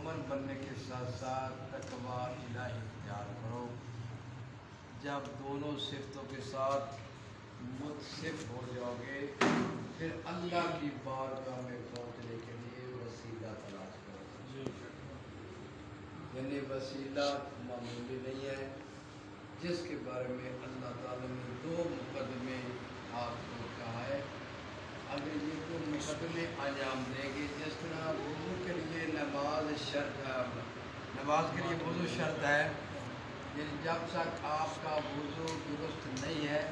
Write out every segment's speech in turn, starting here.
مومن بننے کے ساتھ ساتھ تقویٰ الہی اختیار کرو۔ جب دونوں صفتوں کے ساتھ متصف ہو جاؤ گے پھر اللہ کی بارگاہ میں پہنچنے کے لیے وسیلہ تلاش کرو۔ یعنی وسیلہ معمولی نہیں ہے، جس کے بارے میں اللہ تعالیٰ نے 2 مقدمے آپ کو کہا ہے۔ اگر یہ 2 مقدمے انجام دیں گے، جس طرح وضو کے لیے نماز شرط ہے، نماز کے لیے وضو شرط ہے، یعنی جب تک آپ کا وضو درست نہیں ہے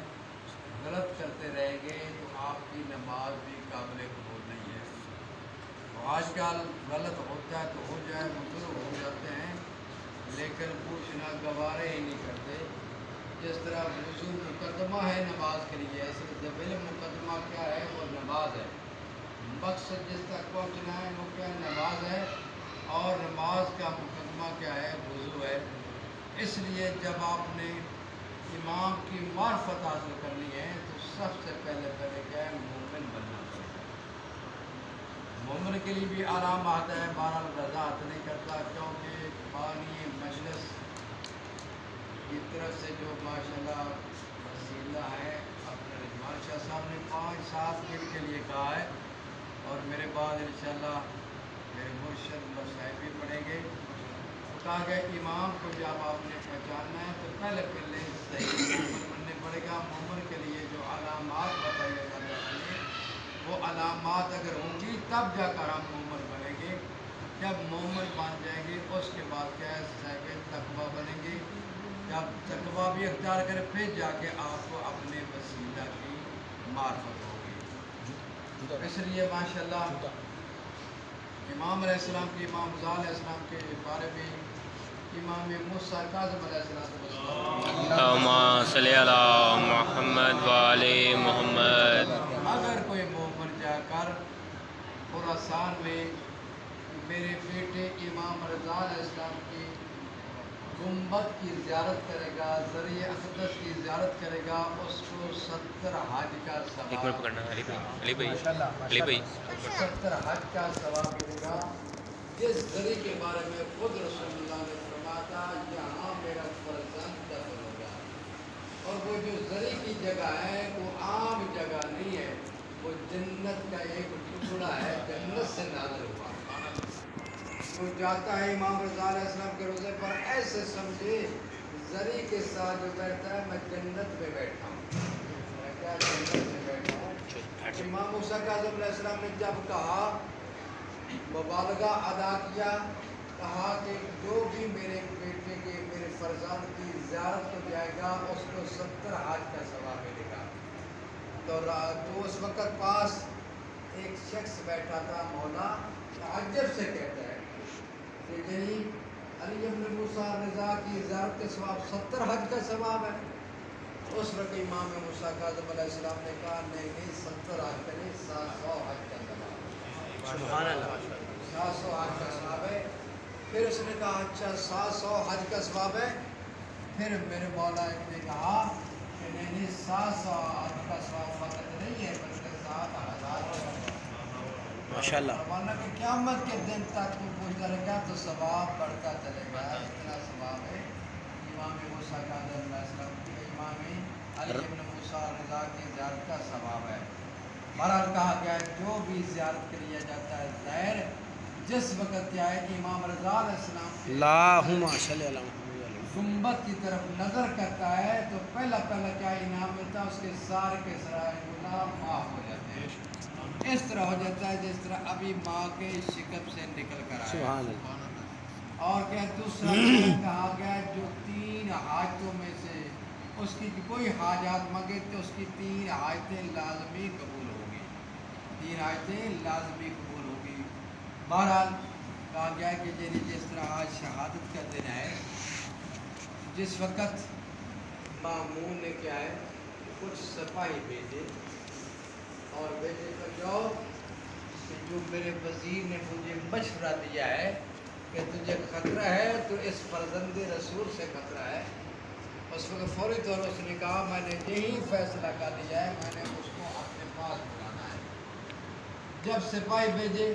غلط کرتے رہیں گے تو آپ کی نماز بھی قابل قبول نہیں ہے۔ تو آج کل غلط ہوتا ہے تو ہو جائے، بزرگ ہو جاتے ہیں لیکن پوچھنا گوارے ہی نہیں کرتے۔ جس طرح وضو مقدمہ ہے نماز کے لیے، ایسے طبیل مقدمہ کیا ہے؟ وہ نماز ہے۔ مقصد جس تک پہنچنا ہے وہ کیا ہے؟ نماز ہے، اور نماز کا مقدمہ کیا ہے؟ وضو ہے۔ اس لیے جب آپ نے امام کی معرفت حاصل کرنی ہے تو سب سے پہلے کیا ہے؟ مومن بننا پڑے گا۔ مومن کے لیے بھی علامات ہے، بہرحال وضاحت نہیں کرتا کیونکہ بانی مجلس کی طرف سے جو ماشاءاللہ وسیلہ ہے، اپنے رضوان شاہ صاحب نے 5-7 دن کے لیے کہا ہے، اور میرے بعد انشاءاللہ میرے مرشد مسائب بھی پڑھیں گے۔ کہا گیا امام کو جب آپ نے پہچاننا ہے تو پہلے صحیح مومن بننے پڑے گا۔ مومن کے لیے جو علامات بتائی اللہ نے، وہ علامات اگر ہوں گی تب جا کر ہم مومن بنیں گے۔ جب مومن بن جائیں گے اس کے بعد کیا ہے؟ صاحب تقویٰ بنیں گے۔ جب تقویٰ بھی اختیار کرے پھر جا کے آپ کو اپنے وسیلہ کی معرفت ہوگی۔ اس لیے ماشاءاللہ امام علیہ السلام کی، امام رضا علیہ السلام کے بارے میں امام موسیٰ کاظم علیہ السلام اللہم صلی علی محمد وعلی محمد۔ اگر کوئی مومن جا کر خراسان میں میرے بیٹے امام رضا علیہ السلام کی گنبد کی زیارت کرے گا، ذریعہ اقدس کی زیارت کرے گا، اس کو 70 حج کا ثواب، ایک منٹ پکڑنا علی بھائی، علی بھائی 70 حج کا ثواب ملے گا۔ جس ذریعے کے بارے میں خود رسول اللہ نے فرمایا تھا یہاں میرا فرزند دفن ہوگا، اور وہ جو ذریعے کی جگہ ہے وہ عام جگہ نہیں ہے، وہ جنت کا ایک ٹکڑا ہے، جنت سے نازل ہوا۔ وہ جاتا ہے امام رضا علیہ السلام کے روزے پر، ایسے سمجھے ذریعے کے ساتھ جو بیٹھتا ہے میں جنت میں بیٹھا ہوں، میں کیا جنت میں بیٹھا ہوں۔ امام موسیٰ کاظم علیہ السلام نے جب کہا، مبالغہ ادا کیا، کہا کہ جو بھی میرے بیٹے کے، میرے فرزند کی زیارت کو جائے گا اس کو 70 حج کا ثواب ملے گا۔ تو اس وقت پاس ایک شخص بیٹھا تھا، مولا تعجب سے کہتا ہے کہ یعنی علی بن موسیٰ رضا کی زیارت کا ثواب 70 حج کا ثواب ہے۔ اس وقت امام موسیٰ کاظم علیہ السلام نے کہا نہیں 70 حج کا نہیں، 700 حج کا ثواب ہے۔ سبحان اللہ، 700 حج کا ثواب ہے۔ پھر اس نے کہا اچھا 700 حج کا ثواب ہے؟ پھر میرے مولا نے کہا کہ نہیں 700 حج کا ثواب فقط نہیں ہے بلکہ 7000 ماشاء اللہ۔ ورنہ کہ قیامت کے دن تک تو پوچھتا رہے گا تو ثواب بڑھتا چلے گا، اتنا ثواب ہے امام موسیٰ کاظم علیہ السلام کی، امام علی بن موسیٰ رضا کی زیارت کا ثواب ہے۔ بہرحال کہا گیا ہے جو بھی زیارت کے لیے جاتا ہے ظاہر جس وقت کیا ہے کہ امام رضا علیہ السلام کی اللہم صلی علی محمد۔ گنبد کی طرف نظر کرتا ہے تو پہلا کیا انعام ملتا ہے؟ اس کے سارے کے سارے گناہ معاف ہو جاتے ہیں۔ اس طرح ہو جاتا ہے جس طرح ابھی ماں کے شکم سے نکل کر آیا۔ سبحان اللہ۔ اور کیا دوسرا کہا گیا جو 3 حاجتوں میں سے اس کی کوئی حاجات مانگے تو اس کی 3 حاجتیں لازمی قبول ہوگی، 3 حاجتیں لازمی قبول ہوگی۔ بہرحال کہا گیا کہ جس طرح آج شہادت کا دن ہے، جس وقت مامون نے کیا ہے کچھ سپاہی بھیجے اور بیٹے کو جاؤ کہ جو میرے وزیر نے مجھے مشورہ دیا ہے کہ تجھے خطرہ ہے تو اس فرزند رسول سے خطرہ ہے۔ اس وقت فوری طور اس نے کہا میں نے یہی فیصلہ کر لیا ہے، میں نے اس کو اپنے پاس بلانا ہے۔ جب سپاہی بھیجے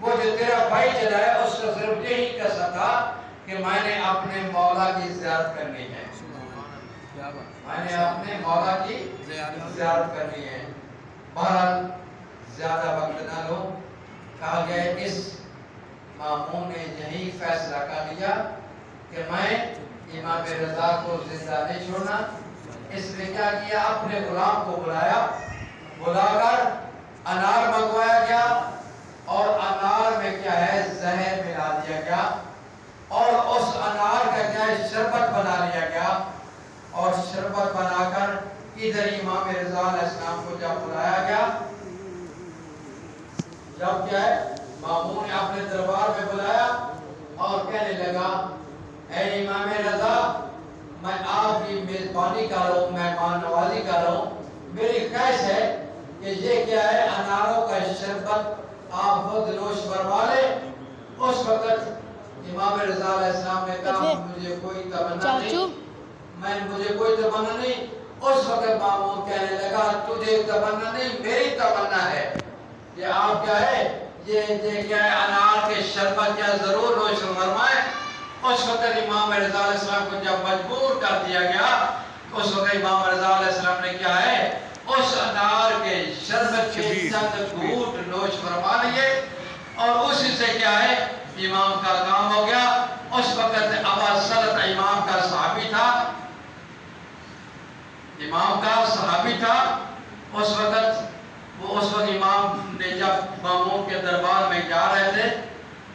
وہ جو تیرا بھائی چلا ہے اس کا صرف یہی قصہ تھا کہ میں نے اپنے مولا کی زیارت کرنی ہے، میں نے اپنے مولا کی زیارت کرنی ہے۔ بہرحال زیادہ وقت نہ لو، کہا گیا اس مامون نے یہی فیصلہ کر لیا کہ میں امام رضا کو زندہ نہیں چھوڑنا، اس نے کیا کیا، اپنے غلام کو بلایا، بلا کر انار منگوایا گیا اور انار میں کیا ہے زہر ملا دیا گیا اور اس انار کا کیا ہے شربت بنا لیا گیا، اور شربت بنا کر ادھر امام رضا علیہ السلام کو جب بلایا گیا، جب کیا ہے مامون نے اپنے دربار میں بلایا اور کہنے لگا اے امام رضا، میں آپ کی میزبانی کر رہا ہوں، مہمان نوازی کر رہا ہوں، میری خواہش ہے کہ یہ کیا ہے اناروں کا شربت آپ خود نوش فرما لیں۔ اس وقت امام رضا علیہ السلام نے کہا مجھے کوئی تمنا نہیں، مجھے کوئی تمنا نہیں۔ اس وقت مامون کہنے لگا تجھے تمنا نہیں، میری تمنا ہے کہ آپ کیا ہے یہ کیا ہے انار کے شربت کیا ضرور نوش فرمائیں۔ اس وقت امام رضا علیہ السلام کو جب مجبور کر دیا گیا، اس وقت امام رضا علیہ السلام نے کیا ہے اس انار کے شربت کے چند گھونٹ نوش فرما لیے اور اسی سے کیا ہے امام کا کام ہو گیا۔ اس وقت ابا سلط امام کا صحابی تھا، امام کا صحابی تھا۔ اس وقت امام نے جب مامون کے دربار میں جا رہے تھے،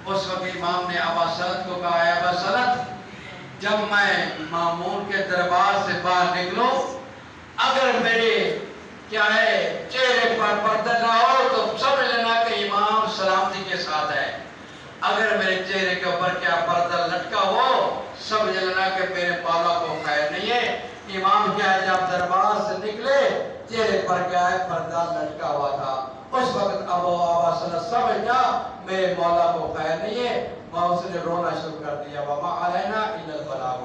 اس وقت امام نے ابا سلط کو کہا ہے ابا سلط، جب میں مامون کے دربار سے باہر نکلوں اگر میرے کیا ہے چہرے پر پردہ نہ ہو تو سمجھ لینا کہ امام سلامتی کے ساتھ ہے، اگر میرے چہرے کے اوپر کیا پردہ لٹکا ہو سمجھ لینا کہ میرے مولا کو خیر نہیں ہے۔ امام کیا ہے جب دربار سے نکلے چہرے پر کیا ہے پردہ لٹکا ہوا تھا، اس وقت ابا سلط سمجھ گیا میرے مولا کو خیر نہیں ہے، اس نے رونا شروع کر دیا، وَمَا عَلَيْنَا إِلَّا الْبَلَاغُ